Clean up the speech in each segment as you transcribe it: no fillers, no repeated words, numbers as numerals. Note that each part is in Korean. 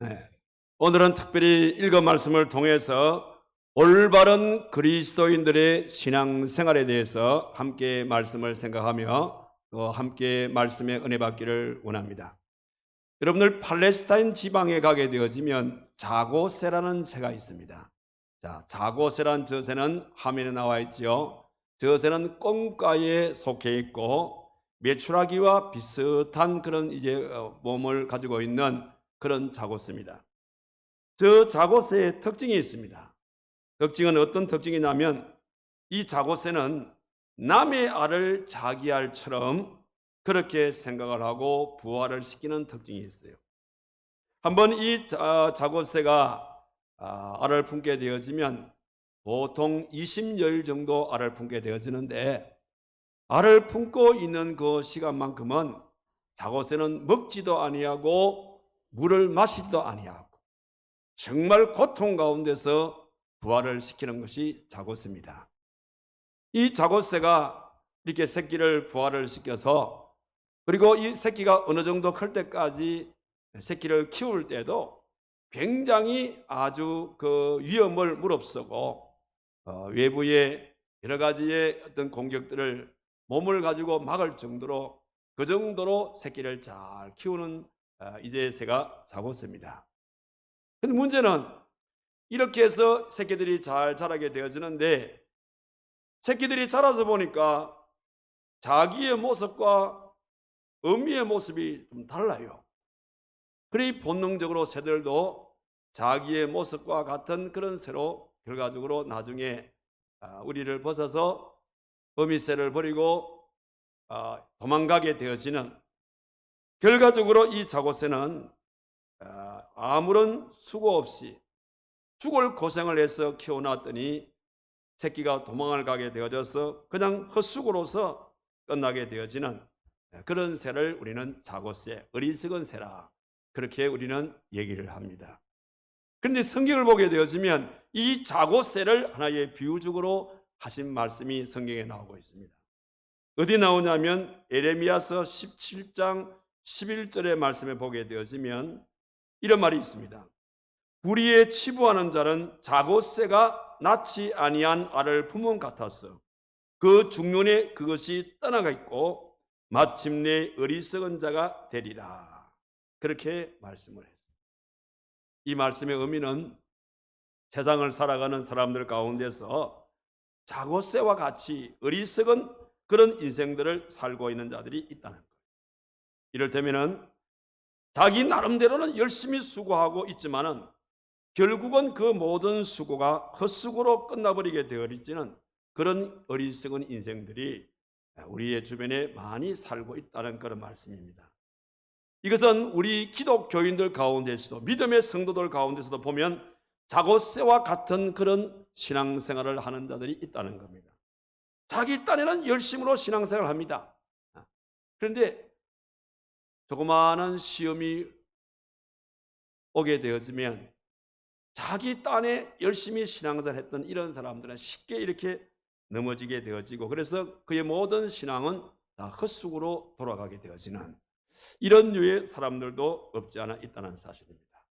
네. 오늘은 특별히 읽은 말씀을 통해서 올바른 그리스도인들의 신앙생활에 대해서 함께 말씀을 생각하며 또 함께 말씀의 은혜 받기를 원합니다. 여러분들 팔레스타인 지방에 가게 되어지면 자고새라는 새가 있습니다. 자, 자고새란 저 새는 화면에 나와 있죠. 저 새는 껌과에 속해 있고 메추라기와 비슷한 그런 몸을 가지고 있는 그런 자고새입니다. 저 자고새의 특징이 있습니다. 특징은 어떤 특징이냐면 이 자고새는 남의 알을 자기 알처럼 그렇게 생각을 하고 부화를 시키는 특징이 있어요. 한번 이 자고새가 알을 품게 되어지면 보통 20열 정도 알을 품게 되어지는데, 알을 품고 있는 그 시간만큼은 자고새는 먹지도 아니하고 물을 마시지도 아니하고 정말 고통 가운데서 부화를 시키는 것이 자고새입니다. 이 자고새가 이렇게 새끼를 부화를 시켜서, 그리고 이 새끼가 어느 정도 클 때까지 새끼를 키울 때도 굉장히 아주 그 위험을 무릅쓰고 외부의 여러 가지의 어떤 공격들을 몸을 가지고 막을 정도로, 그 정도로 새끼를 잘 키우는 이제 새가 자고새입니다. 근데 문제는 이렇게 해서 새끼들이 잘 자라게 되어지는데, 새끼들이 자라서 보니까 자기의 모습과 어미의 모습이 좀 달라요. 그러니 본능적으로 새들도 자기의 모습과 같은 그런 새로 결과적으로 나중에 우리를 벗어서 어미새를 버리고 도망가게 되어지는, 결과적으로 이 자고새는 아무런 수고 없이 죽을 고생을 해서 키워놨더니 새끼가 도망을 가게 되어져서 그냥 헛수고로서 끝나게 되어지는 그런 새를 우리는 자고새, 어리석은 새라, 그렇게 우리는 얘기를 합니다. 그런데 성경을 보게 되어지면 이 자고새를 하나의 비유적으로 하신 말씀이 성경에 나오고 있습니다. 어디 나오냐면 에레미야서 17장 11절의 말씀에 보게 되어지면 이런 말이 있습니다. 불의에 치부하는 자는 자고새가 낳지 아니한 알을 품은 같아서 그 중년에 그것이 떠나가 있고 마침내 어리석은 자가 되리라, 그렇게 말씀을 했습니다. 이 말씀의 의미는 세상을 살아가는 사람들 가운데서 자고새와 같이 어리석은 그런 인생들을 살고 있는 자들이 있다는 거예요. 이를테면은 자기 나름대로는 열심히 수고하고 있지만은 결국은 그 모든 수고가 헛수고로 끝나버리게 되어지는 그런 어리석은 인생들이 우리의 주변에 많이 살고 있다는 그런 말씀입니다. 이것은 우리 기독교인들 가운데서도, 믿음의 성도들 가운데서도 보면 자고새와 같은 그런 신앙생활을 하는 자들이 있다는 겁니다. 자기 딴에는 열심으로 신앙생활을 합니다. 그런데 조그마한 시험이 오게 되어지면 자기 딴에 열심히 신앙생활 했던 이런 사람들은 쉽게 이렇게 넘어지게 되어지고, 그래서 그의 모든 신앙은 다 헛수고로 돌아가게 되어지는 이런 류의 사람들도 없지 않아 있다는 사실입니다.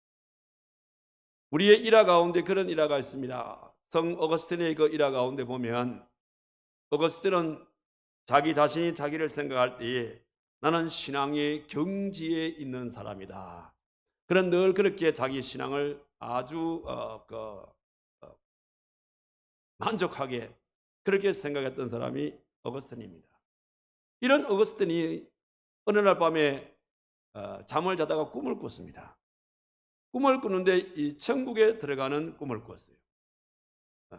우리의 일화 가운데 그런 일화가 있습니다. 성 어거스틴의 그 일화 가운데 보면, 어거스틴은 자기 자신이 자기를 생각할 때에 나는 신앙의 경지에 있는 사람이다, 그런 늘 그렇게 자기 신앙을 아주 만족하게 그렇게 생각했던 사람이 어거스틴입니다. 이런 어거스틴이 어느 날 밤에 잠을 자다가 꿈을 꿨습니다. 꿈을 꾸는데 이 천국에 들어가는 꿈을 꿨어요.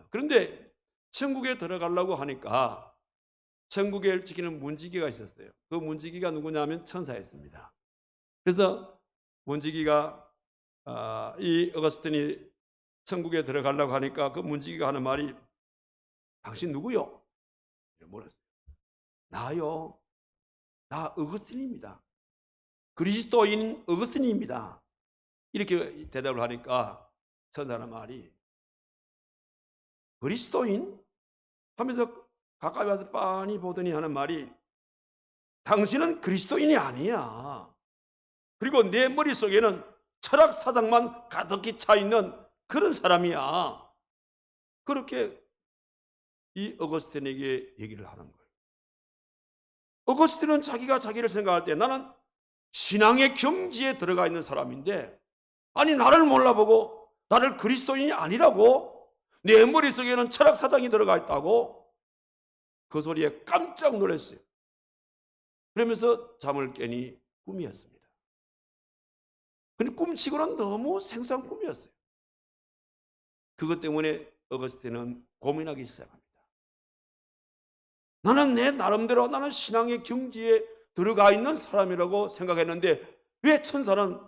그런데 천국에 들어가려고 하니까 천국에 지키는 문지기가 있었어요. 그 문지기가 누구냐면 천사였습니다. 그래서 문지기가 이 어거스틴이 천국에 들어가려고 하니까 그 문지기가 하는 말이, 당신 누구요? 물었어요. 나요. 나 어거스틴입니다. 그리스도인 어거스틴입니다. 이렇게 대답을 하니까 천사는 말이, 그리스도인? 하면서 가까이 와서 빤히 보더니 하는 말이, 당신은 그리스도인이 아니야. 그리고 내 머릿속에는 철학 사상만 가득히 차 있는 그런 사람이야. 그렇게 이 어거스틴에게 얘기를 하는 거예요. 어거스틴은 자기가 자기를 생각할 때 나는 신앙의 경지에 들어가 있는 사람인데, 아니 나를 몰라보고 나를 그리스도인이 아니라고, 내 머릿속에는 철학 사상이 들어가 있다고, 그 소리에 깜짝 놀랐어요. 그러면서 잠을 깨니 꿈이었습니다. 근데 꿈치고는 너무 생소한 꿈이었어요. 그것 때문에 어거스틴은 고민하기 시작합니다. 나는 내 나름대로 나는 신앙의 경지에 들어가 있는 사람이라고 생각했는데 왜 천사는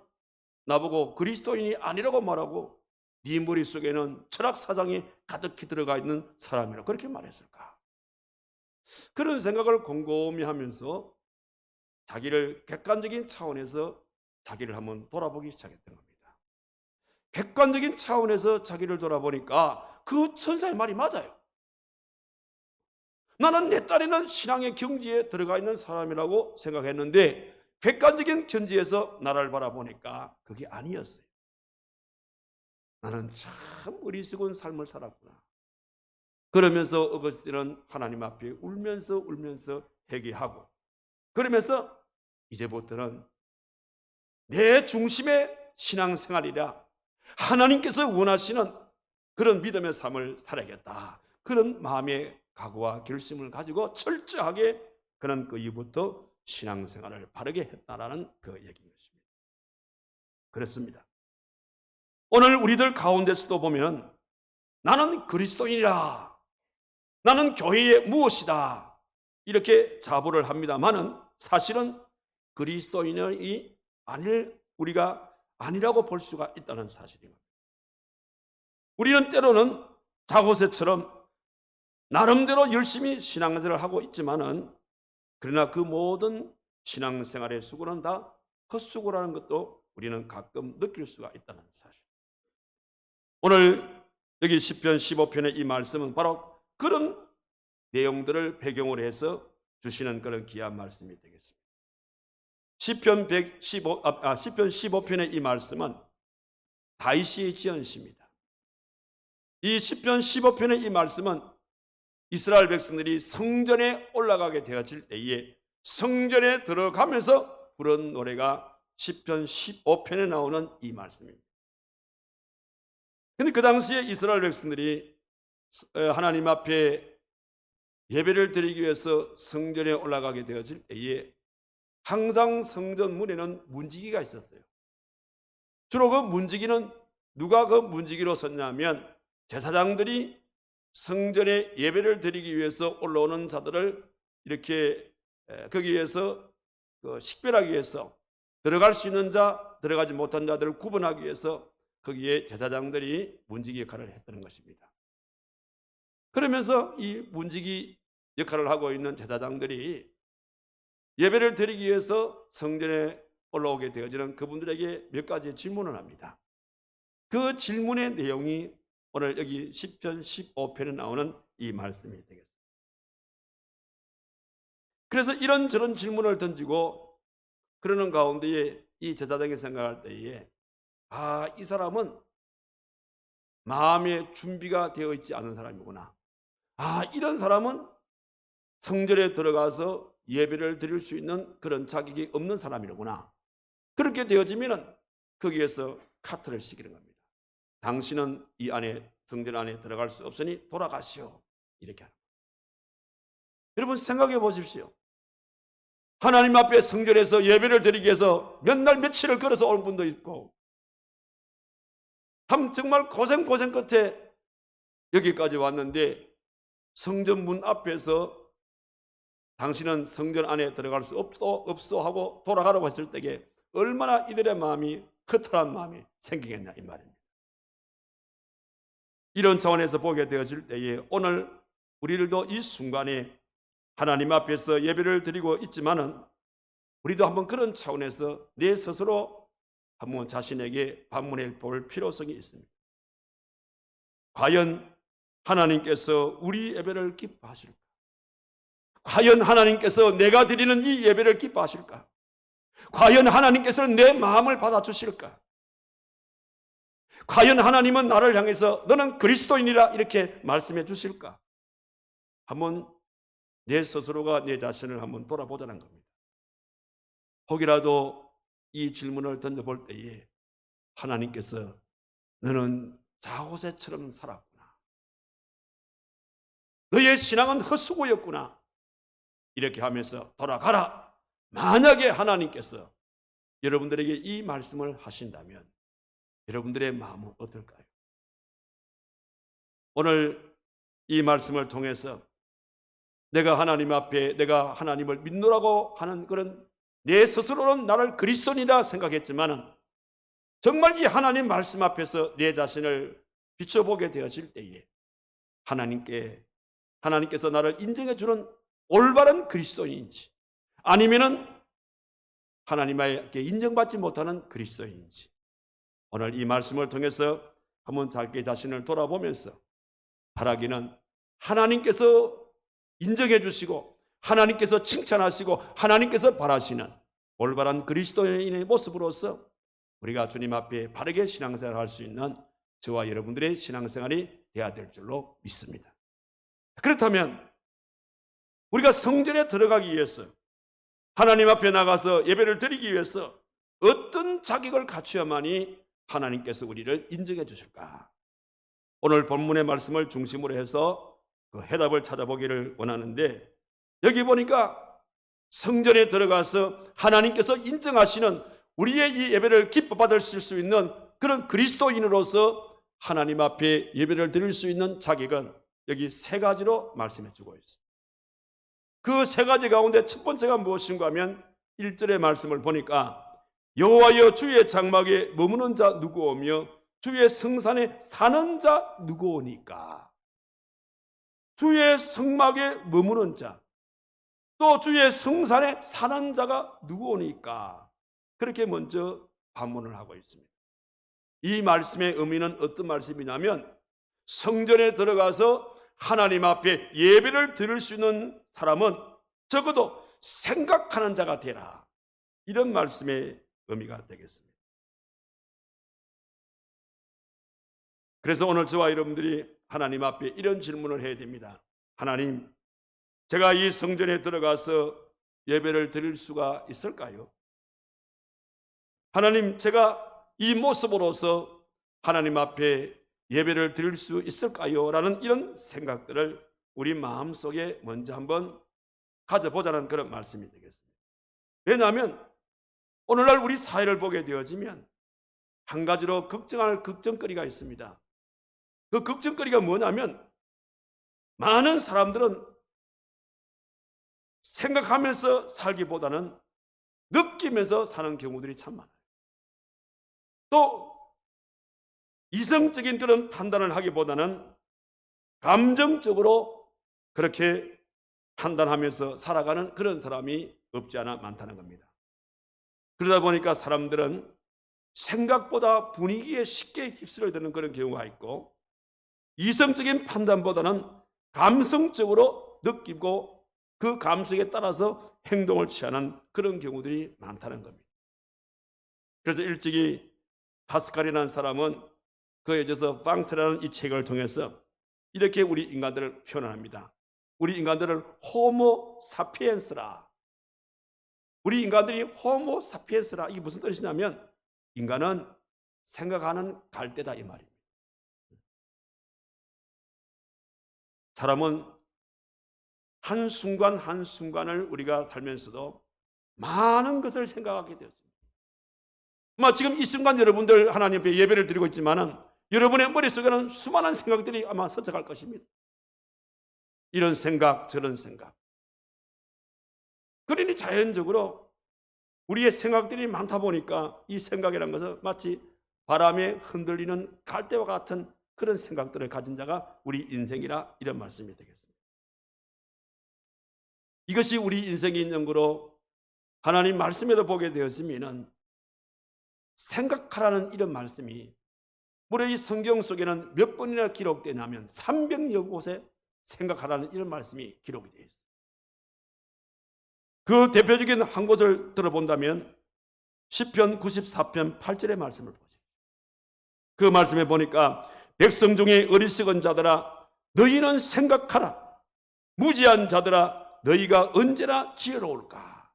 나보고 그리스도인이 아니라고 말하고 네 머릿속에는 철학 사상이 가득히 들어가 있는 사람이라고 그렇게 말했을까? 그런 생각을 곰곰이 하면서 자기를 객관적인 차원에서 자기를 한번 돌아보기 시작했던 겁니다. 객관적인 차원에서 자기를 돌아보니까 그 천사의 말이 맞아요. 나는 내 딴에는 신앙의 경지에 들어가 있는 사람이라고 생각했는데 객관적인 견지에서 나를 바라보니까 그게 아니었어요. 나는 참 어리석은 삶을 살았구나. 그러면서 어거스틴은 하나님 앞에 울면서 회개하고, 그러면서 이제부터는 내 중심의 신앙생활이라 하나님께서 원하시는 그런 믿음의 삶을 살아야겠다. 그런 마음의 각오와 결심을 가지고 철저하게 그는 그 이후부터 신앙생활을 바르게 했다라는 그 얘기인 것입니다. 그렇습니다. 오늘 우리들 가운데서도 보면 나는 그리스도인이라, 나는 교회의 무엇이다 이렇게 자부를 합니다만은 사실은 그리스도인이 우리가 아니라고 볼 수가 있다는 사실입니다. 우리는 때로는 자고새처럼 나름대로 열심히 신앙생활을 하고 있지만은 그러나 그 모든 신앙생활의 수고는 다 헛수고라는 것도 우리는 가끔 느낄 수가 있다는 사실. 오늘 여기 시편 15편의 이 말씀은 바로 그런 내용들을 배경으로 해서 주시는 그런 귀한 말씀이 되겠습니다. 시편 15편의 이 말씀은 다윗이 지은 시입니다. 이 시편 15편의 이 말씀은 이스라엘 백성들이 성전에 올라가게 되어질 때에 성전에 들어가면서 부른 노래가 시편 15편에 나오는 이 말씀입니다. 그런데 그 당시에 이스라엘 백성들이 하나님 앞에 예배를 드리기 위해서 성전에 올라가게 되어질 때에 항상 성전 문에는 문지기가 있었어요. 주로 그 문지기는 누가 그 문지기로 섰냐면 제사장들이 성전에 예배를 드리기 위해서 올라오는 자들을 이렇게 거기에서 식별하기 위해서 들어갈 수 있는 자, 들어가지 못한 자들을 구분하기 위해서 거기에 제사장들이 문지기 역할을 했다는 것입니다. 그러면서 이 문지기 역할을 하고 있는 제사장들이 예배를 드리기 위해서 성전에 올라오게 되어지는 그분들에게 몇 가지 질문을 합니다. 그 질문의 내용이 오늘 여기 시편 15편에 나오는 이 말씀이 되겠습니다. 그래서 이런저런 질문을 던지고 그러는 가운데에 이 제사장이 생각할 때에 이 사람은 마음의 준비가 되어 있지 않은 사람이구나. 이런 사람은 성전에 들어가서 예배를 드릴 수 있는 그런 자격이 없는 사람이구나. 그렇게 되어지면 거기에서 카트를 시키는 겁니다. 당신은 이 안에 성전 안에 들어갈 수 없으니 돌아가시오. 이렇게 하는 거예요. 여러분 생각해 보십시오. 하나님 앞에 성전에서 예배를 드리기 위해서 몇 날 며칠을 걸어서 온 분도 있고 참 정말 고생 끝에 여기까지 왔는데 성전 문 앞에서 당신은 성전 안에 들어갈 수 없어 하고 돌아가라고 했을 때에 얼마나 이들의 마음이 허탈한 마음이 생기겠냐 이 말입니다. 이런 차원에서 보게 되어질 때에 오늘 우리들도 이 순간에 하나님 앞에서 예배를 드리고 있지만은 우리도 한번 그런 차원에서 내 스스로 한번 자신에게 반문해 볼 필요성이 있습니다. 과연 하나님께서 우리 예배를 기뻐하실까? 과연 하나님께서 내가 드리는 이 예배를 기뻐하실까? 과연 하나님께서는 내 마음을 받아주실까? 과연 하나님은 나를 향해서 너는 그리스도인이라 이렇게 말씀해 주실까? 한번 내 스스로가 내 자신을 한번 돌아보자는 겁니다. 혹이라도 이 질문을 던져볼 때에 하나님께서 너는 자호세처럼 살았구나, 너의 신앙은 헛수고였구나, 이렇게 하면서 돌아가라, 만약에 하나님께서 여러분들에게 이 말씀을 하신다면 여러분들의 마음은 어떨까요? 오늘 이 말씀을 통해서 내가 하나님 앞에 내가 하나님을 믿노라고 하는 그런 내 스스로는 나를 그리스도인이라 생각했지만 정말 이 하나님 말씀 앞에서 내 자신을 비춰보게 되어질 때에 하나님께서 나를 인정해 주는 올바른 그리스도인인지 아니면은 하나님에게 인정받지 못하는 그리스도인인지 오늘 이 말씀을 통해서 한번 자기 자신을 돌아보면서 바라기는 하나님께서 인정해 주시고 하나님께서 칭찬하시고 하나님께서 바라시는 올바른 그리스도인의 모습으로서 우리가 주님 앞에 바르게 신앙생활을 할 수 있는 저와 여러분들의 신앙생활이 되어야 될 줄로 믿습니다. 그렇다면 우리가 성전에 들어가기 위해서 하나님 앞에 나가서 예배를 드리기 위해서 어떤 자격을 갖춰야만이 하나님께서 우리를 인정해 주실까? 오늘 본문의 말씀을 중심으로 해서 그 해답을 찾아보기를 원하는데 여기 보니까 성전에 들어가서 하나님께서 인정하시는 우리의 이 예배를 기뻐 받으실 수 있는 그런 그리스도인으로서 하나님 앞에 예배를 드릴 수 있는 자격은 여기 세 가지로 말씀해 주고 있습니다. 그 세 가지 가운데 첫 번째가 무엇인가 하면 1절의 말씀을 보니까 여호와여 주의 장막에 머무는 자 누구오며 주의 성산에 사는 자 누구오니까. 주의 성막에 머무는 자, 또 주의 성산에 사는 자가 누구오니까. 그렇게 먼저 반문을 하고 있습니다. 이 말씀의 의미는 어떤 말씀이냐면 성전에 들어가서 하나님 앞에 예배를 드릴 수 있는 사람은 적어도 생각하는 자가 되라, 이런 말씀의 의미가 되겠습니다. 그래서 오늘 저와 여러분들이 하나님 앞에 이런 질문을 해야 됩니다. 하나님, 제가 이 성전에 들어가서 예배를 드릴 수가 있을까요? 하나님, 제가 이 모습으로서 하나님 앞에 예배를 드릴 수 있을까요? 라는 이런 생각들을 우리 마음속에 먼저 한번 가져보자는 그런 말씀이 되겠습니다. 왜냐하면 오늘날 우리 사회를 보게 되어지면 한 가지로 걱정할 걱정거리가 있습니다. 그 걱정거리가 뭐냐면 많은 사람들은 생각하면서 살기보다는 느끼면서 사는 경우들이 참 많아요. 또 이성적인 그런 판단을 하기보다는 감정적으로 그렇게 판단하면서 살아가는 그런 사람이 없지 않아 많다는 겁니다. 그러다 보니까 사람들은 생각보다 분위기에 쉽게 휩쓸려드는 그런 경우가 있고 이성적인 판단보다는 감성적으로 느끼고 그 감성에 따라서 행동을 취하는 그런 경우들이 많다는 겁니다. 그래서 일찍이 파스칼이라는 사람은 그에 대해서 방세라는 이 책을 통해서 이렇게 우리 인간들을 표현합니다. 우리 인간들을 호모 사피엔스라. 우리 인간들이 호모 사피엔스라. 이게 무슨 뜻이냐면 인간은 생각하는 갈대다 이 말입니다. 사람은 한순간 한순간을 우리가 살면서도 많은 것을 생각하게 되었습니다. 지금 이 순간 여러분들 하나님 앞에 예배를 드리고 있지만은 여러분의 머릿속에는 수많은 생각들이 아마 서쳐갈 것입니다. 이런 생각, 저런 생각. 그러니 자연적으로 우리의 생각들이 많다 보니까 이 생각이라는 것은 마치 바람에 흔들리는 갈대와 같은 그런 생각들을 가진 자가 우리 인생이라 이런 말씀이 되겠습니다. 이것이 우리 인생의 인연으로 하나님 말씀에도 보게 되었으면 생각하라는 이런 말씀이 무려 이 성경 속에는 몇 번이나 기록되냐면 300여 곳에 생각하라는 이런 말씀이 기록이 되어 있습니다. 그 대표적인 한 곳을 들어본다면 시편 94편 8절의 말씀을 보죠. 그 말씀에 보니까 백성 중에 어리석은 자들아 너희는 생각하라. 무지한 자들아 너희가 언제나 지혜로울까.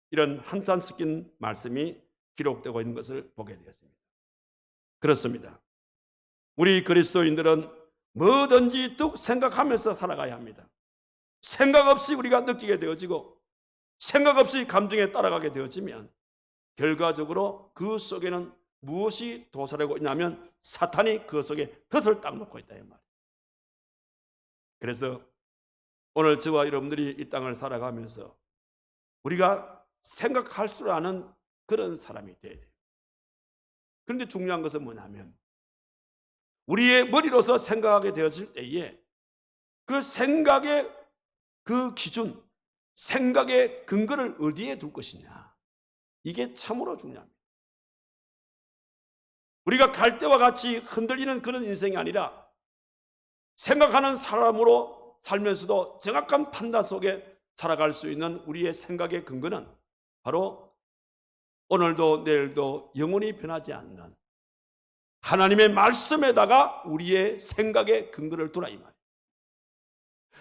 이런 한탄 섞인 말씀이 기록되고 있는 것을 보게 되었습니다. 그렇습니다. 우리 그리스도인들은 뭐든지 뚝 생각하면서 살아가야 합니다. 생각 없이 우리가 느끼게 되어지고 생각 없이 감정에 따라가게 되어지면 결과적으로 그 속에는 무엇이 도사리고 있냐면 사탄이 그 속에 덫을 딱 놓고 있다 이 말이에요. 그래서 오늘 저와 여러분들이 이 땅을 살아가면서 우리가 생각할 줄 아는 그런 사람이 돼야 돼요. 그런데 중요한 것은 뭐냐면 우리의 머리로서 생각하게 되어질 때에 그 생각의 그 기준, 생각의 근거를 어디에 둘 것이냐. 이게 참으로 중요합니다. 우리가 갈대와 같이 흔들리는 그런 인생이 아니라 생각하는 사람으로 살면서도 정확한 판단 속에 살아갈 수 있는 우리의 생각의 근거는 바로 오늘도 내일도 영원히 변하지 않는 하나님의 말씀에다가 우리의 생각의 근거를 두라 이 말이에요.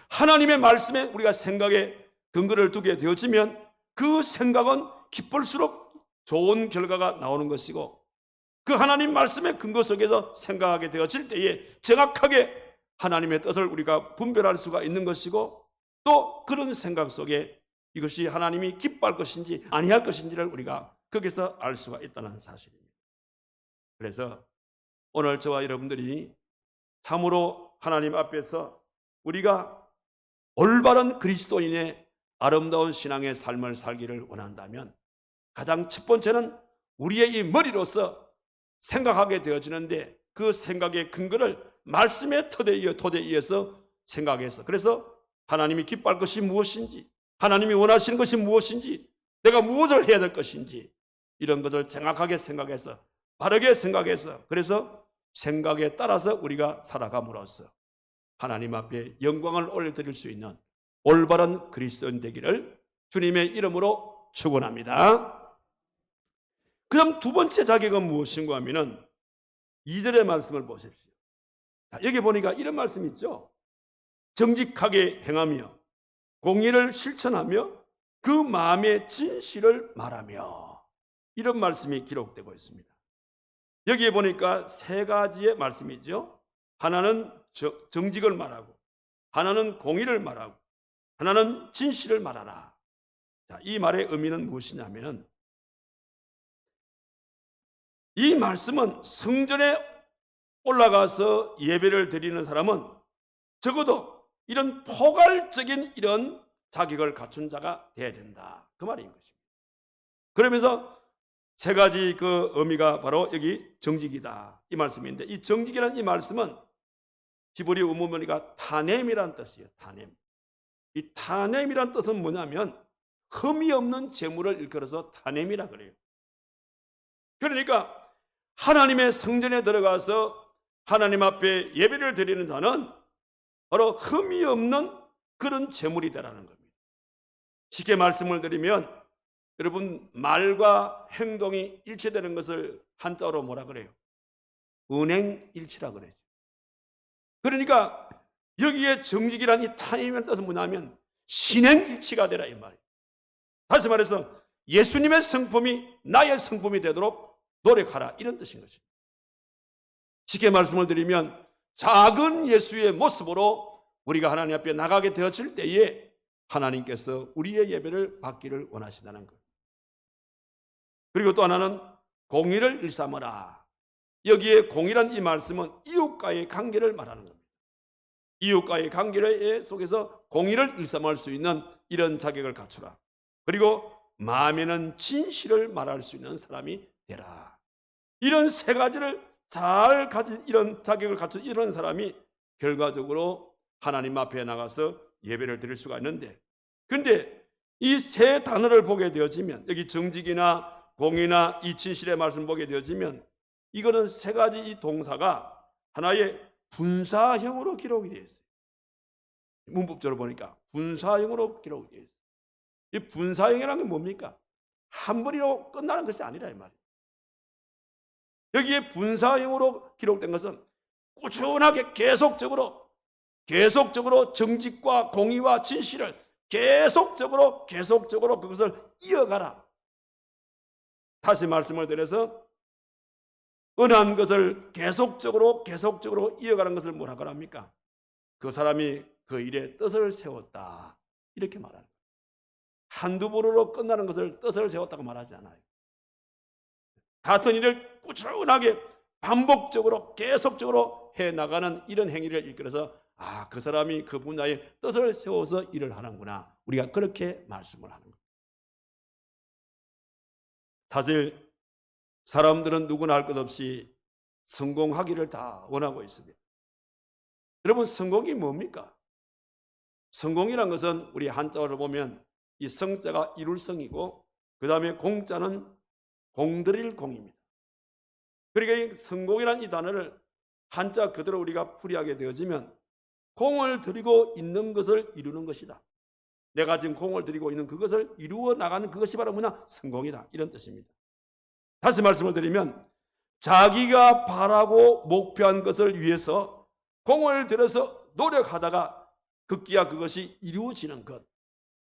하나님의 말씀에 우리가 생각의 근거를 두게 되어지면 그 생각은 기쁠수록 좋은 결과가 나오는 것이고 그 하나님 말씀의 근거 속에서 생각하게 되어질 때에 정확하게 하나님의 뜻을 우리가 분별할 수가 있는 것이고 또 그런 생각 속에 이것이 하나님이 기뻐할 것인지 아니할 것인지를 우리가 거기서 알 수가 있다는 사실입니다. 그래서 오늘 저와 여러분들이 참으로 하나님 앞에서 우리가 올바른 그리스도인의 아름다운 신앙의 삶을 살기를 원한다면 가장 첫 번째는 우리의 이 머리로서 생각하게 되어지는데 그 생각의 근거를 말씀의 토대에 의해서 생각해서 그래서 하나님이 기뻐할 것이 무엇인지 하나님이 원하시는 것이 무엇인지 내가 무엇을 해야 될 것인지 이런 것을 정확하게 생각해서 바르게 생각해서 그래서 생각에 따라서 우리가 살아감으로써 하나님 앞에 영광을 올려드릴 수 있는 올바른 그리스도인 되기를 주님의 이름으로 축원합니다. 그다음 두 번째 자격은 무엇인가 하면은 2절의 말씀을 보십시오. 여기 보니까 이런 말씀 있죠. 정직하게 행하며 공의를 실천하며 그 마음의 진실을 말하며 이런 말씀이 기록되고 있습니다. 여기에 보니까 세 가지의 말씀이죠. 하나는 정직을 말하고 하나는 공의를 말하고 하나는 진실을 말하라. 자, 이 말의 의미는 무엇이냐면 이 말씀은 성전에 올라가서 예배를 드리는 사람은 적어도 이런 포괄적인 이런 자격을 갖춘 자가 돼야 된다. 그 말인 것입니다. 그러면서 세 가지 그 의미가 바로 여기 정직이다. 이 말씀인데 이 정직이라는 이 말씀은 히브리 원문이가 타넴이라는 뜻이에요. 타넴. 이 타넴이라는 뜻은 뭐냐면 흠이 없는 재물을 일컬어서 타넴이라 그래요. 그러니까 하나님의 성전에 들어가서 하나님 앞에 예배를 드리는 자는 바로 흠이 없는 그런 재물이 되라는 겁니다. 쉽게 말씀을 드리면 여러분 말과 행동이 일치되는 것을 한자어로 뭐라 그래요? 은행일치라 그래요. 그러니까 여기에 정직이란 이 타임의 뜻은 뭐냐면 신행일치가 되라 이 말이에요. 다시 말해서 예수님의 성품이 나의 성품이 되도록 노력하라 이런 뜻인 것입니다. 쉽게 말씀을 드리면 작은 예수의 모습으로 우리가 하나님 앞에 나가게 되어질 때에 하나님께서 우리의 예배를 받기를 원하신다는 것. 그리고 또 하나는 공의를 일삼으라. 여기에 공의란 이 말씀은 이웃과의 관계를 말하는 겁니다. 이웃과의 관계 속에서 공의를 일삼을 수 있는 이런 자격을 갖추라. 그리고 마음에는 진실을 말할 수 있는 사람이 되라. 이런 세 가지를 잘 가진 이런 자격을 갖춘 이런 사람이 결과적으로 하나님 앞에 나가서 예배를 드릴 수가 있는데 그런데 이 세 단어를 보게 되어지면 여기 정직이나 공의나 이 진실의 말씀 보게 되어지면 이거는 세 가지 이 동사가 하나의 분사형으로 기록이 되어 있어요. 문법적으로 보니까 분사형으로 기록이 되어 있어요. 이 분사형이라는 게 뭡니까? 한 번으로 끝나는 것이 아니라 이 말이에요. 여기에 분사형으로 기록된 것은 꾸준하게 계속적으로 정직과 공의와 진실을 계속적으로 그것을 이어가라. 다시 말씀을 드려서 은한 것을 계속적으로 이어가는 것을 뭐라고 합니까? 그 사람이 그 일에 뜻을 세웠다, 이렇게 말하는 거예요. 한두 번으로 끝나는 것을 뜻을 세웠다고 말하지 않아요. 같은 일을 꾸준하게 반복적으로 계속적으로 해나가는 이런 행위를 이끌어서 그 사람이 그 분야에 뜻을 세워서 일을 하는구나, 우리가 그렇게 말씀을 하는 거예요. 사실 사람들은 누구나 할 것 없이 성공하기를 다 원하고 있습니다. 여러분, 성공이 뭡니까? 성공이란 것은 우리 한자어로 보면 이 성자가 이룰 성이고 그 다음에 공자는 공들일 공입니다. 그러니까 이 성공이라는 이 단어를 한자 그대로 우리가 풀이하게 되어지면 공을 들이고 있는 것을 이루는 것이다. 내가 지금 공을 들이고 있는 그것을 이루어 나가는 그것이 바로 뭐냐? 성공이다, 이런 뜻입니다. 다시 말씀을 드리면 자기가 바라고 목표한 것을 위해서 공을 들여서 노력하다가 급기야 그것이 이루어지는 것,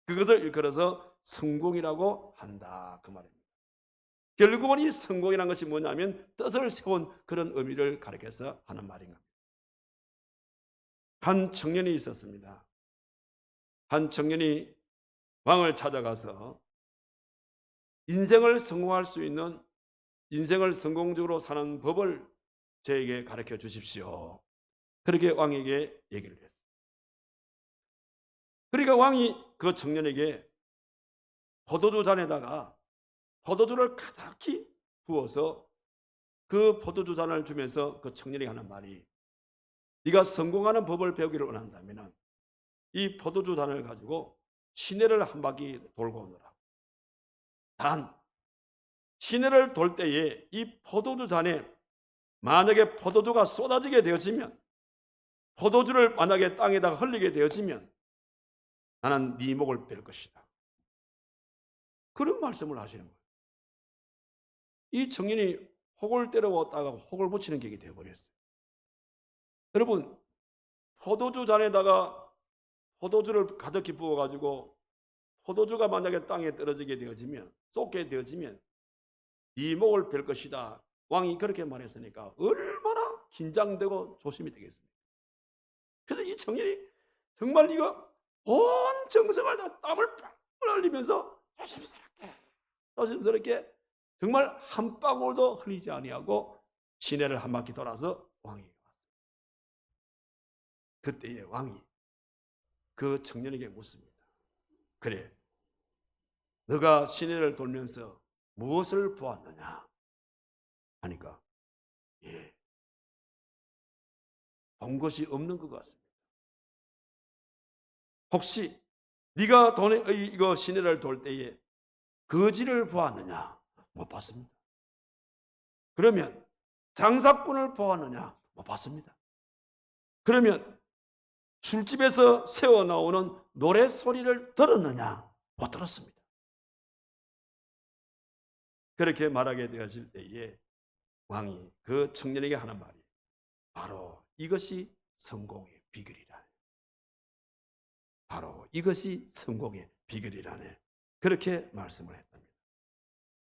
그것을 일컬어서 성공이라고 한다, 그 말입니다. 결국은 이 성공이라는 것이 뭐냐면 뜻을 세운 그런 의미를 가리켜서 하는 말인 겁니다. 한 청년이 있었습니다. 한 청년이 왕을 찾아가서 인생을 성공할 수 있는, 인생을 성공적으로 사는 법을 저에게 가르쳐 주십시오, 그렇게 왕에게 얘기를 했어요. 그러니까 왕이 그 청년에게 포도주 잔에다가 포도주를 가득히 부어서 그 포도주 잔을 주면서 그 청년이 하는 말이, 네가 성공하는 법을 배우기를 원한다면 이 포도주 잔을 가지고 시내를 한 바퀴 돌고 오너라. 단 시내를 돌 때에 이 포도주 잔에 만약에 포도주가 쏟아지게 되어지면, 포도주를 만약에 땅에다가 흘리게 되어지면 나는 네 목을 뺄 것이다, 그런 말씀을 하시는 거예요. 이 청년이 혹을 때려왔다가 혹을 붙이는 격이 되어버렸어요. 여러분, 포도주 잔에다가 포도주를 가득히 부어가지고 포도주가 만약에 땅에 떨어지게 되어지면, 쏟게 되어지면 네 목을 뺄 것이다, 왕이 그렇게 말했으니까 얼마나 긴장되고 조심이 되겠습니까? 그래서 이 청년이 정말 이거 온 정성을 다 땀을 뻘뻘 흘리면서 조심스럽게 정말 한 방울도 흘리지 아니하고 시내를 한 바퀴 돌아서 왕에게 왔어요. 그때에 왕이 그 청년에게 묻습니다. 그래, 너가 시내를 돌면서 무엇을 보았느냐 하니까, 본 것이 없는 것 같습니다. 혹시 네가 이거 시내를 돌 때에 거지를 보았느냐? 못 봤습니다. 그러면 장사꾼을 보았느냐? 못 봤습니다. 그러면 술집에서 새어 나오는 노래 소리를 들었느냐? 못 들었습니다. 그렇게 말하게 되어질 때에 왕이 그 청년에게 하는 말이 바로 이것이 성공의 비결이라. 바로 이것이 성공의 비결이라네, 그렇게 말씀을 했답니다.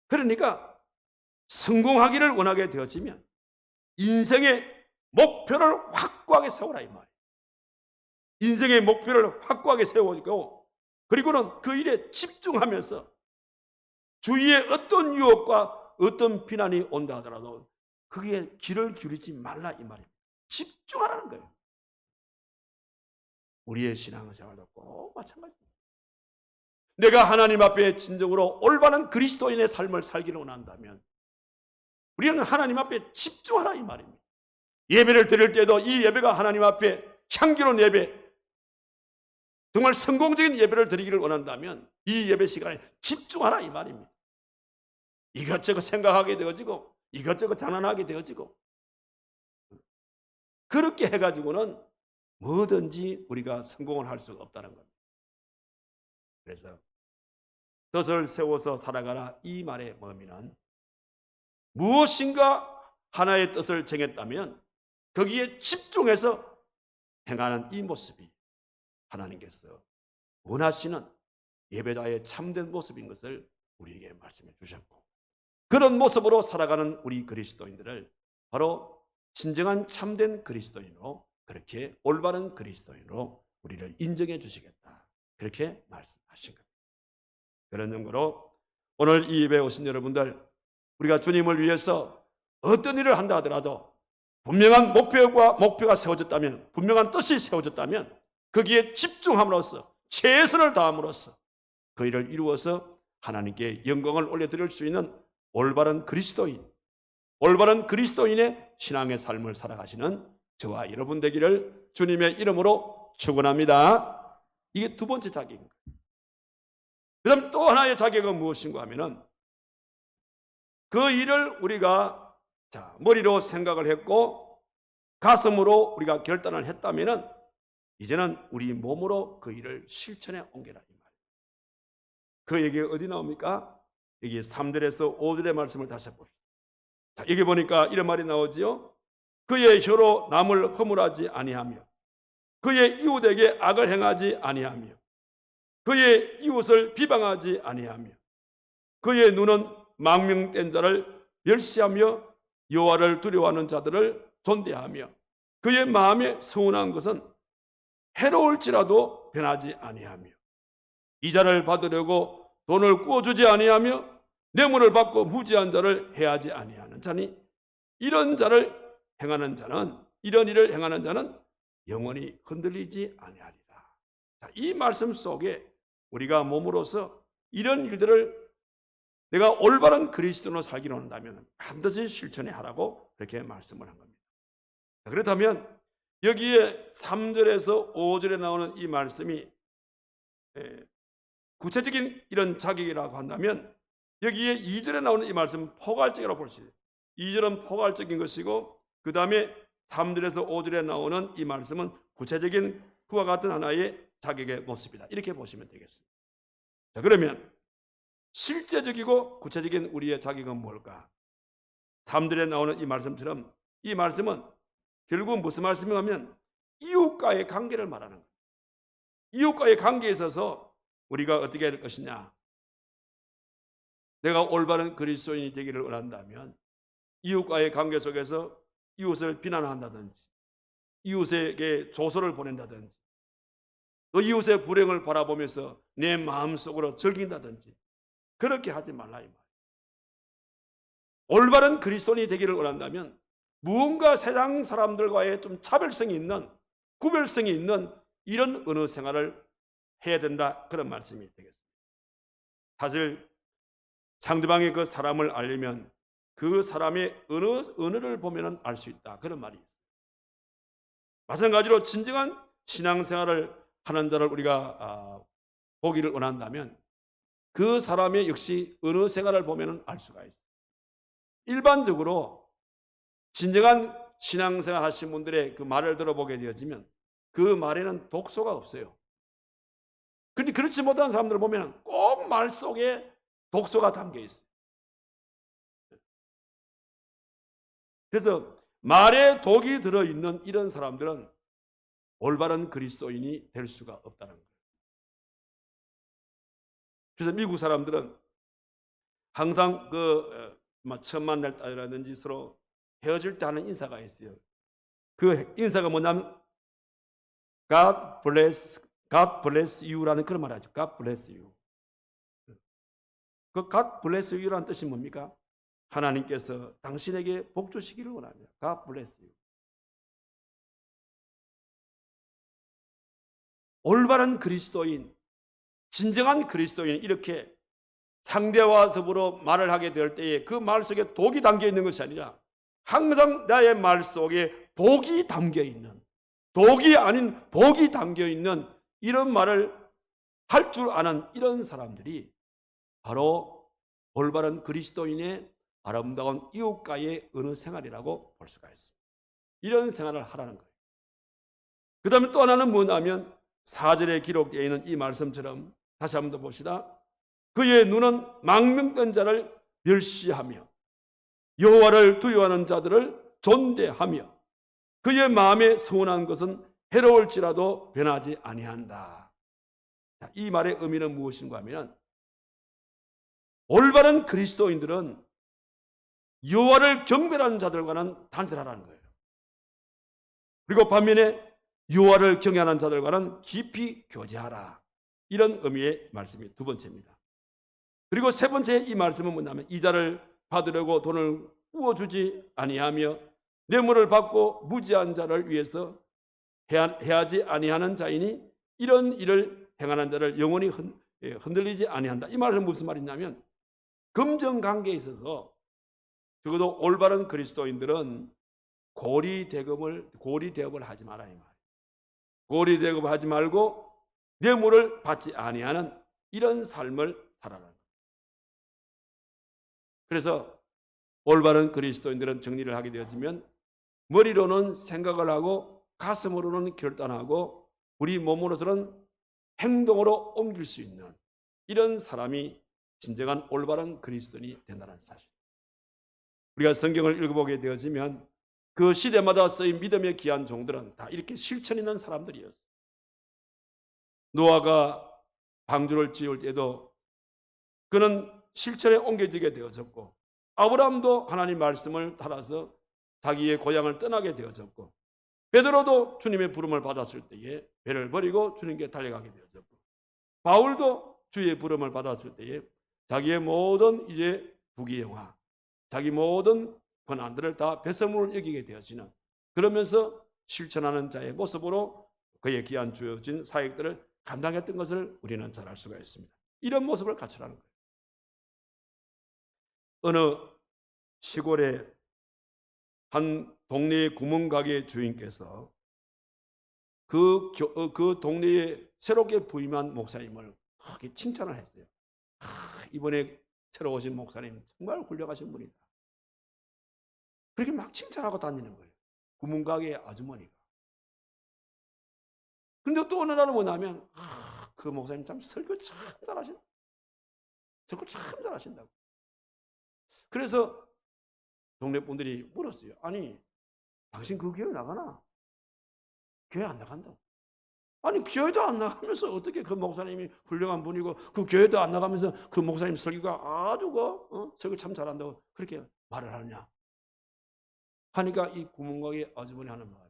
그러니까 성공하기를 원하게 되어지면 인생의 목표를 확고하게 세우라, 이 말이에요. 인생의 목표를 확고하게 세우고, 그리고는 그 일에 집중하면서 주위에 어떤 유혹과 어떤 비난이 온다 하더라도 그게 귀를 기울이지 말라, 이 말입니다. 집중하라는 거예요. 우리의 신앙생활도 꼭 마찬가지입니다. 내가 하나님 앞에 진정으로 올바른 그리스도인의 삶을 살기를 원한다면 우리는 하나님 앞에 집중하라, 이 말입니다. 예배를 드릴 때도 이 예배가 하나님 앞에 향기로운 예배, 정말 성공적인 예배를 드리기를 원한다면 이 예배 시간에 집중하라, 이 말입니다. 이것저것 생각하게 되어지고 이것저것 장난하게 되어지고 그렇게 해가지고는 뭐든지 우리가 성공을 할 수가 없다는 겁니다. 그래서 뜻을 세워서 살아가라, 이 말의 의미는 무엇인가 하나의 뜻을 정했다면 거기에 집중해서 행하는 이 모습이 하나님께서 원하시는 예배자의 참된 모습인 것을 우리에게 말씀해 주셨고, 그런 모습으로 살아가는 우리 그리스도인들을 바로 진정한 참된 그리스도인으로, 그렇게 올바른 그리스도인으로 우리를 인정해 주시겠다, 그렇게 말씀하신 겁니다. 그런 점으로 오늘 이 예배에 오신 여러분들, 우리가 주님을 위해서 어떤 일을 한다 하더라도 분명한 목표가 세워졌다면, 분명한 뜻이 세워졌다면 거기에 집중함으로써, 최선을 다함으로써 그 일을 이루어서 하나님께 영광을 올려드릴 수 있는 올바른 그리스도인의 신앙의 삶을 살아가시는 저와 여러분 되기를 주님의 이름으로 축원합니다. 이게 두 번째 자격입니다. 그 다음 또 하나의 자격은 무엇인가 하면은, 그 일을 우리가 머리로 생각을 했고 가슴으로 우리가 결단을 했다면은 이제는 우리 몸으로 그 일을 실천에 옮겨라, 이 말이에요. 그 얘기가 어디 나옵니까? 여기 3절에서 5절의 말씀을 다시 봅시다. 자, 여기 보니까 이런 말이 나오지요. 그의 혀로 남을 허물하지 아니하며 그의 이웃에게 악을 행하지 아니하며 그의 이웃을 비방하지 아니하며 그의 눈은 망명된 자를 멸시하며 여호와를 두려워하는 자들을 존대하며 그의 마음에 서운한 것은 해로울지라도 변하지 아니하며 이자를 받으려고 돈을 구워주지 아니하며 뇌물을 받고 무지한 자를 해하지 아니하는 자니 이런 일을 행하는 자는 영원히 흔들리지 아니하리라. 이 말씀 속에 우리가 몸으로서 이런 일들을 내가 올바른 그리스도로 살기로 한다면 반드시 실천해 하라고 그렇게 말씀을 한 겁니다. 그렇다면 여기에 3절에서 5절에 나오는 이 말씀이 구체적인 이런 자격이라고 한다면, 여기에 2절에 나오는 이 말씀은 포괄적이라고 볼 수 있어요. 2절은 포괄적인 것이고, 그 다음에 3절에서 5절에 나오는 이 말씀은 구체적인 그와 같은 하나의 자격의 모습이다, 이렇게 보시면 되겠습니다. 자, 그러면 실제적이고 구체적인 우리의 자격은 뭘까? 3절에 나오는 이 말씀처럼 이 말씀은 결국 무슨 말씀이냐면 이웃과의 관계를 말하는 거예요. 이웃과의 관계에 있어서 우리가 어떻게 할 것이냐, 내가 올바른 그리스도인이 되기를 원한다면 이웃과의 관계 속에서 이웃을 비난한다든지 이웃에게 조소를 보낸다든지 또 이웃의 불행을 바라보면서 내 마음속으로 즐긴다든지 그렇게 하지 말라, 이 말이에요. 올바른 그리스도인이 되기를 원한다면 무언가 세상 사람들과의 좀 차별성이 있는, 구별성이 있는 이런 언어 생활을 해야 된다, 그런 말씀이 되겠습니다. 사실 상대방의 그 사람을 알려면 그 사람의 언어를 보면 알 수 있다, 그런 말이 있습니다. 마찬가지로 진정한 신앙생활을 하는 자를 우리가 보기를 원한다면 그 사람의 역시 언어 생활을 보면 알 수가 있어요. 일반적으로 진정한 신앙생활 하신 분들의 그 말을 들어보게 되어지면 그 말에는 독소가 없어요. 그런데 그렇지 못한 사람들을 보면 꼭 말 속에 독소가 담겨 있어요. 그래서 말에 독이 들어있는 이런 사람들은 올바른 그리스도인이 될 수가 없다는 거예요. 그래서 미국 사람들은 항상 처음 만날 때라든지 서로 헤어질 때 하는 인사가 있어요. 그 인사가 뭐냐면 God bless you라는 그런 말 하죠. God bless you. 그 God bless you라는 뜻이 뭡니까? 하나님께서 당신에게 복 주시기를 원하며 God bless you. 올바른 그리스도인, 진정한 그리스도인, 이렇게 상대와 더불어 말을 하게 될 때에 그 말 속에 독이 담겨 있는 것이 아니라 항상 나의 말 속에 복이 담겨 있는, 독이 아닌 복이 담겨 있는 이런 말을 할 줄 아는 이런 사람들이 바로 올바른 그리스도인의 아름다운 이웃과의 언어 생활이라고 볼 수가 있습니다. 이런 생활을 하라는 거예요. 그 다음에 또 하나는 뭐냐면 4절에 기록되어 있는 이 말씀처럼 다시 한번 더 봅시다. 그의 눈은 망명된 자를 멸시하며 여호와를 두려워하는 자들을 존대하며 그의 마음에 서운한 것은 해로울지라도 변하지 아니한다. 이 말의 의미는 무엇인가 하면 올바른 그리스도인들은 여호와를 경배하는 자들과는 단절하라는 거예요. 그리고 반면에 여호와를 경외하는 자들과는 깊이 교제하라. 이런 의미의 말씀이 두 번째입니다. 그리고 세 번째 이 말씀은 뭐냐면 이자를 받으려고 돈을 꾸어주지 아니하며 뇌물을 받고 무지한 자를 위해서 해하지 아니하는 자이니 이런 일을 행하는 자를 영원히 흔들리지 아니한다. 이 말은 무슨 말이냐면 금전관계에 있어서 적어도 올바른 그리스도인들은 고리대업을 하지 마라 이 말이에요. 고리대업을 하지 말고 뇌물을 받지 아니하는 이런 삶을 살아라. 그래서 올바른 그리스도인들은 정리를 하게 되어지면 머리로는 생각을 하고 가슴으로는 결단하고 우리 몸으로서는 행동으로 옮길 수 있는 이런 사람이 진정한 올바른 그리스도인이 된다는 사실. 우리가 성경을 읽어보게 되어지면 그 시대마다 쓰인 믿음의 귀한 종들은 다 이렇게 실천 있는 사람들이었어요. 노아가 방주를 지을 때도 그는 실천에 옮겨지게 되어졌고 아브라함도 하나님 말씀을 따라서 자기의 고향을 떠나게 되어졌고 베드로도 주님의 부름을 받았을 때에 배를 버리고 주님께 달려가게 되어졌고 바울도 주의 부름을 받았을 때에 자기의 모든 이제 부귀영화 자기 모든 권한들을 다 배설물을 여기게 되어지는 그러면서 실천하는 자의 모습으로 그의 귀한 주어진 사역들을 감당했던 것을 우리는 잘 알 수가 있습니다. 이런 모습을 갖추라는 거예요. 어느 시골에 한 동네의 구멍가게 주인께서 그 동네에 새롭게 부임한 목사님을 크게 칭찬을 했어요. 이번에 새로 오신 목사님 정말 훌륭하신 분이다. 그렇게 막 칭찬하고 다니는 거예요. 구멍가게 아주머니가. 그런데 또 어느 날은 뭐냐면 그 목사님 참 설교 참 잘하신다. 설교 참 잘하신다고. 그래서 동네 분들이 물었어요. 아니 당신 그 교회 나가나? 교회 안 나간다고. 아니 교회도 안 나가면서 어떻게 그 목사님이 훌륭한 분이고 그 교회도 안 나가면서 그 목사님 설교가 아주 설교 참 잘한다고 그렇게 말을 하느냐 하니까 이 구멍가게 아주머니 하는 말이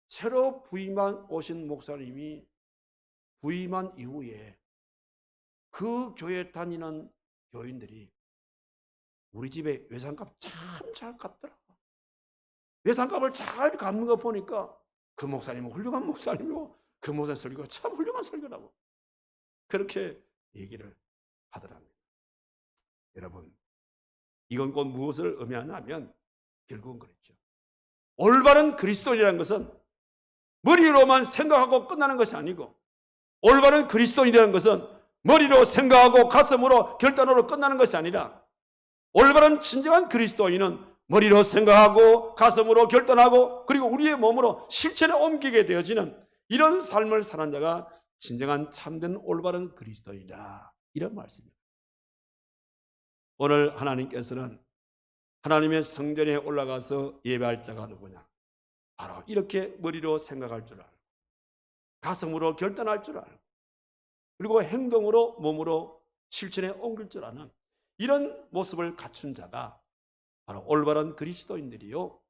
새로 부임한 오신 목사님이 부임한 이후에 그 교회 다니는 교인들이 우리 집에 외상값 참 잘 갚더라. 외상값을 잘 갚는 거 보니까 그 목사님은 훌륭한 목사님이고 그 목사님 설교가 참 훌륭한 설교라고 그렇게 얘기를 하더랍니다. 여러분 이건 곧 무엇을 의미하냐면 결국은 그렇죠. 올바른 그리스도인이라는 것은 머리로만 생각하고 끝나는 것이 아니고 올바른 그리스도인이라는 것은 머리로 생각하고 가슴으로 결단으로 끝나는 것이 아니라 올바른 진정한 그리스도인은 머리로 생각하고 가슴으로 결단하고 그리고 우리의 몸으로 실천에 옮기게 되어지는 이런 삶을 사는 자가 진정한 참된 올바른 그리스도인이다. 이런 말씀입니다. 오늘 하나님께서는 하나님의 성전에 올라가서 예배할 자가 누구냐? 바로 이렇게 머리로 생각할 줄 알고 가슴으로 결단할 줄 알고 그리고 행동으로 몸으로 실천에 옮길 줄 아는 이런 모습을 갖춘 자가 바로 올바른 그리스도인들이요.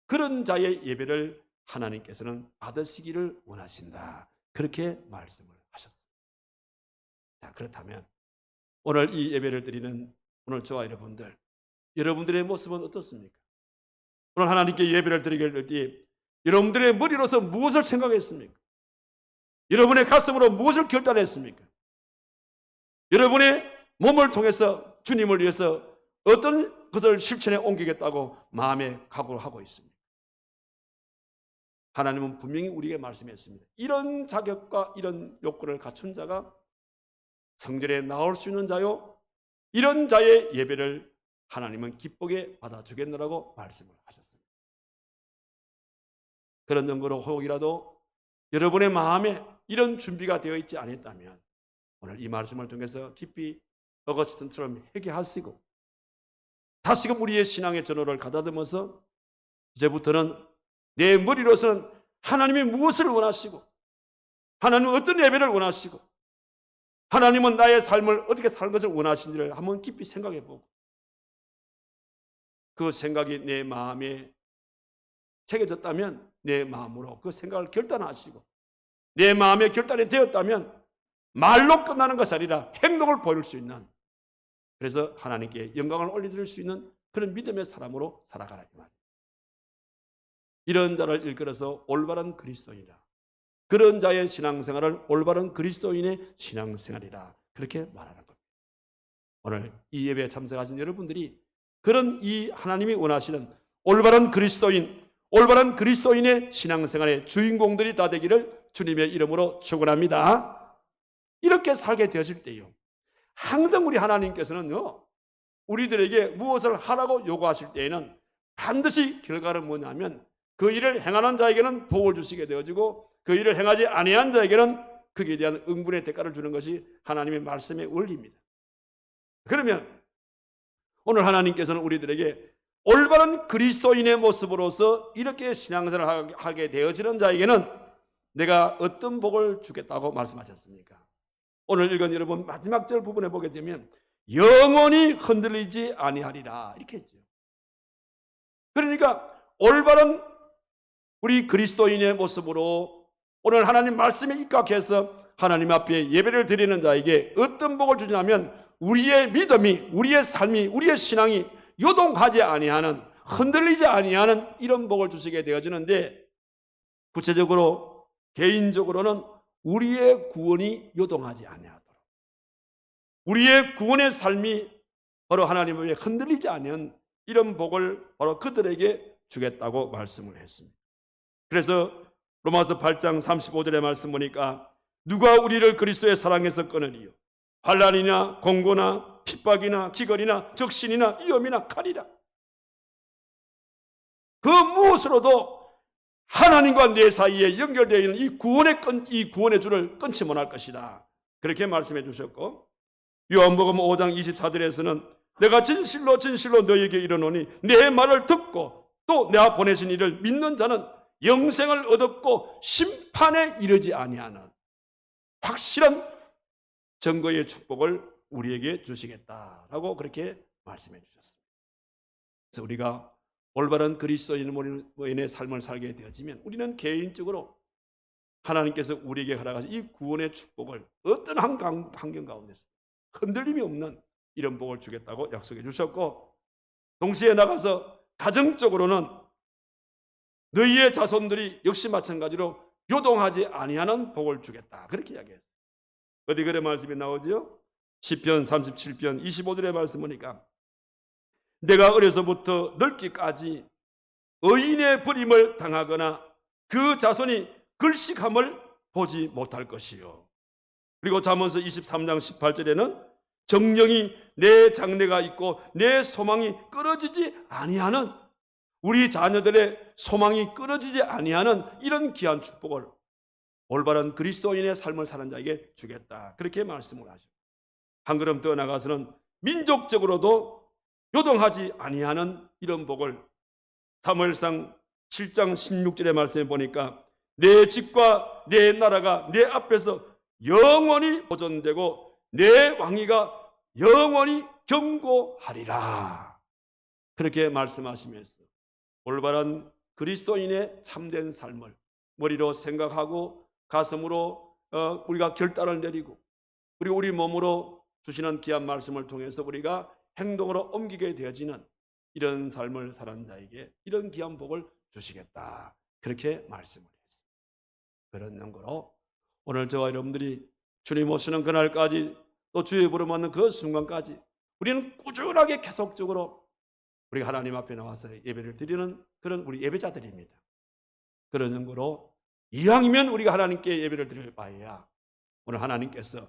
그런 자의 예배를 하나님께서는 받으시기를 원하신다. 그렇게 말씀을 하셨습니다. 자, 그렇다면 오늘 이 예배를 드리는 오늘 저와 여러분들의 모습은 어떻습니까? 오늘 하나님께 예배를 드리게 될 때 여러분들의 머리로서 무엇을 생각했습니까? 여러분의 가슴으로 무엇을 결단했습니까? 여러분의 몸을 통해서 주님을 위해서 어떤 것을 실천에 옮기겠다고 마음에 각오를 하고 있습니다. 하나님은 분명히 우리에게 말씀했습니다. 이런 자격과 이런 욕구를 갖춘 자가 성전에 나올 수 있는 자요. 이런 자의 예배를 하나님은 기쁘게 받아주겠노라고 말씀을 하셨습니다. 그런 정도로 혹이라도 여러분의 마음에 이런 준비가 되어 있지 않았다면 오늘 이 말씀을 통해서 깊이 어거스틴처럼 회개하시고 다시금 우리의 신앙의 전호를 가다듬어서 이제부터는 내 머리로서는 하나님이 무엇을 원하시고, 하나님은 어떤 예배를 원하시고, 하나님은 나의 삶을 어떻게 살 것을 원하시는지를 한번 깊이 생각해보고, 그 생각이 내 마음에 새겨졌다면 내 마음으로 그 생각을 결단하시고, 내 마음에 결단이 되었다면 말로 끝나는 것이 아니라 행동을 보일 수 있는, 그래서 하나님께 영광을 올려드릴 수 있는 그런 믿음의 사람으로 살아가라 이 말이에요. 이런 자를 일컬어서 올바른 그리스도인이라, 그런 자의 신앙생활을 올바른 그리스도인의 신앙생활이라 그렇게 말하는 겁니다. 오늘 이 예배에 참석하신 여러분들이 그런 이 하나님이 원하시는 올바른 그리스도인, 올바른 그리스도인의 신앙생활의 주인공들이 다 되기를 주님의 이름으로 축원합니다. 이렇게 살게 되어질 때요, 항상 우리 하나님께서는요, 우리들에게 무엇을 하라고 요구하실 때에는 반드시 결과는 뭐냐면 그 일을 행하는 자에게는 복을 주시게 되어지고, 그 일을 행하지 아니한 자에게는 거기에 대한 응분의 대가를 주는 것이 하나님의 말씀의 원리입니다. 그러면 오늘 하나님께서는 우리들에게 올바른 그리스도인의 모습으로서 이렇게 신앙생활을 하게 되어지는 자에게는 내가 어떤 복을 주겠다고 말씀하셨습니까? 오늘 읽은 여러분 마지막 절 부분에 보게 되면 영원히 흔들리지 아니하리라 이렇게 했죠. 그러니까 올바른 우리 그리스도인의 모습으로 오늘 하나님 말씀에 입각해서 하나님 앞에 예배를 드리는 자에게 어떤 복을 주냐면 우리의 믿음이, 우리의 삶이, 우리의 신앙이 요동하지 아니하는, 흔들리지 아니하는 이런 복을 주시게 되어지는데, 구체적으로 개인적으로는 우리의 구원이 요동하지 아니하도록, 우리의 구원의 삶이 바로 하나님 앞에 흔들리지 않는 이런 복을 바로 그들에게 주겠다고 말씀을 했습니다. 그래서 로마서 8장 35절의 말씀 보니까 누가 우리를 그리스도의 사랑에서 끊으리요? 환난이나 공고나 핍박이나 기걸이나 적신이나 위험이나 칼이라. 그 무엇으로도 하나님과 내 사이에 연결되어 있는 이 구원의 줄을 끊지 못할 것이다. 그렇게 말씀해 주셨고, 요한복음 5장 24절에서는 내가 진실로 진실로 너희에게 이르노니 내 말을 듣고 또 내가 보내신 이를 믿는 자는 영생을 얻었고 심판에 이르지 아니하는 확실한 증거의 축복을 우리에게 주시겠다라고 그렇게 말씀해 주셨습니다. 그래서 우리가 올바른 그리스도인의 삶을 살게 되어지면 우리는 개인적으로 하나님께서 우리에게 허락하신 이 구원의 축복을 어떤 환경 가운데서 흔들림이 없는 이런 복을 주겠다고 약속해 주셨고, 동시에 나가서 가정적으로는 너희의 자손들이 역시 마찬가지로 요동하지 아니하는 복을 주겠다 그렇게 이야기했어요. 어디 그런 말씀이 나오죠? 시편 37편 25절의 말씀 보니까 내가 어려서부터 늙기까지 의인의 버림을 당하거나 그 자손이 글식함을 보지 못할 것이요. 그리고 잠언서 23장 18절에는 정령이 내 장래가 있고 내 소망이 끊어지지 아니하는, 우리 자녀들의 소망이 끊어지지 아니하는 이런 귀한 축복을 올바른 그리스도인의 삶을 사는 자에게 주겠다 그렇게 말씀을 하죠. 한 걸음 더 나가서는 민족적으로도 요동하지 아니하는 이런 복을 사무엘상 7장 16절의 말씀에 보니까 내 집과 내 나라가 내 앞에서 영원히 보존되고 내 왕위가 영원히 견고하리라 그렇게 말씀하시면서 올바른 그리스도인의 참된 삶을 머리로 생각하고 가슴으로 우리가 결단을 내리고 그리고 우리 몸으로 주시는 귀한 말씀을 통해서 우리가 행동으로 옮기게 되어지는 이런 삶을 사는 자에게 이런 귀한 복을 주시겠다 그렇게 말씀을 했습니다. 그런 연고로 오늘 저와 여러분들이 주님 오시는 그날까지 또 주의 부름 받는 그 순간까지 우리는 꾸준하게 계속적으로 우리가 하나님 앞에 나와서 예배를 드리는 그런 우리 예배자들입니다. 그런 연고로 이왕이면 우리가 하나님께 예배를 드릴 바에야 오늘 하나님께서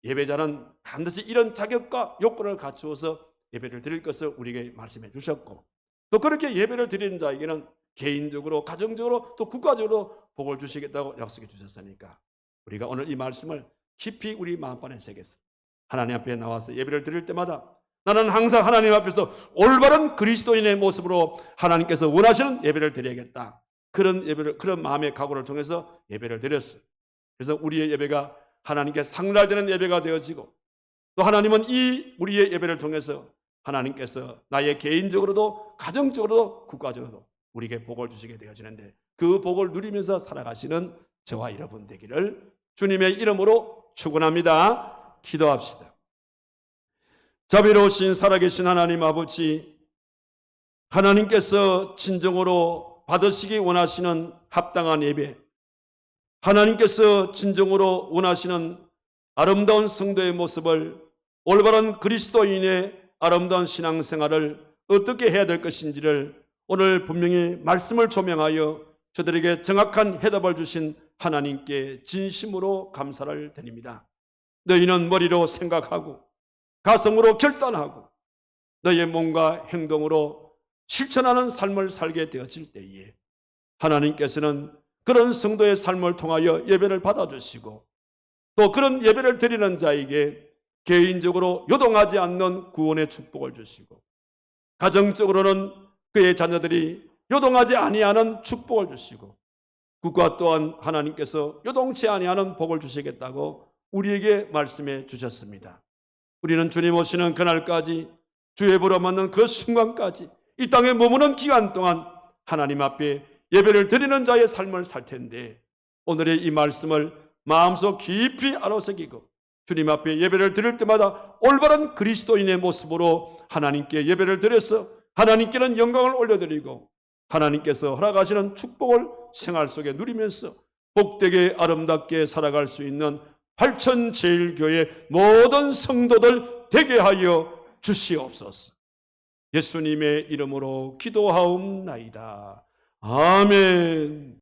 예배자는 반드시 이런 자격과 요건을 갖추어서 예배를 드릴 것을 우리에게 말씀해 주셨고, 또 그렇게 예배를 드리는 자에게는 개인적으로 가정적으로 또 국가적으로 복을 주시겠다고 약속해 주셨으니까 우리가 오늘 이 말씀을 깊이 우리 마음판에 새겨서 하나님 앞에 나와서 예배를 드릴 때마다 나는 항상 하나님 앞에서 올바른 그리스도인의 모습으로 하나님께서 원하시는 예배를 드려야겠다. 그런 예배를, 그런 마음의 각오를 통해서 예배를 드렸어요. 그래서 우리의 예배가 하나님께 상달되는 예배가 되어지고, 또 하나님은 이 우리의 예배를 통해서 하나님께서 나의 개인적으로도 가정적으로도 국가적으로도 우리에게 복을 주시게 되어지는데, 그 복을 누리면서 살아가시는 저와 여러분 되기를 주님의 이름으로 축원합니다. 기도합시다. 자비로우신 살아계신 하나님 아버지, 하나님께서 진정으로 받으시기 원하시는 합당한 예배, 하나님께서 진정으로 원하시는 아름다운 성도의 모습을, 올바른 그리스도인의 아름다운 신앙생활을 어떻게 해야 될 것인지를 오늘 분명히 말씀을 조명하여 저들에게 정확한 해답을 주신 하나님께 진심으로 감사를 드립니다. 너희는 머리로 생각하고 가슴으로 결단하고 너희의 몸과 행동으로 실천하는 삶을 살게 되어질 때에 하나님께서는 그런 성도의 삶을 통하여 예배를 받아주시고, 또 그런 예배를 드리는 자에게 개인적으로 요동하지 않는 구원의 축복을 주시고, 가정적으로는 그의 자녀들이 요동하지 아니하는 축복을 주시고, 국가 또한 하나님께서 요동치 아니하는 복을 주시겠다고 우리에게 말씀해 주셨습니다. 우리는 주님 오시는 그날까지, 주의 보러 맞는 그 순간까지 이 땅에 머무는 기간 동안 하나님 앞에 예배를 드리는 자의 삶을 살 텐데, 오늘의 이 말씀을 마음속 깊이 알아새기고 주님 앞에 예배를 드릴 때마다 올바른 그리스도인의 모습으로 하나님께 예배를 드려서 하나님께는 영광을 올려드리고 하나님께서 허락하시는 축복을 생활 속에 누리면서 복되게 아름답게 살아갈 수 있는 팔천제일교회 모든 성도들 되게 하여 주시옵소서. 예수님의 이름으로 기도하옵나이다. 아멘.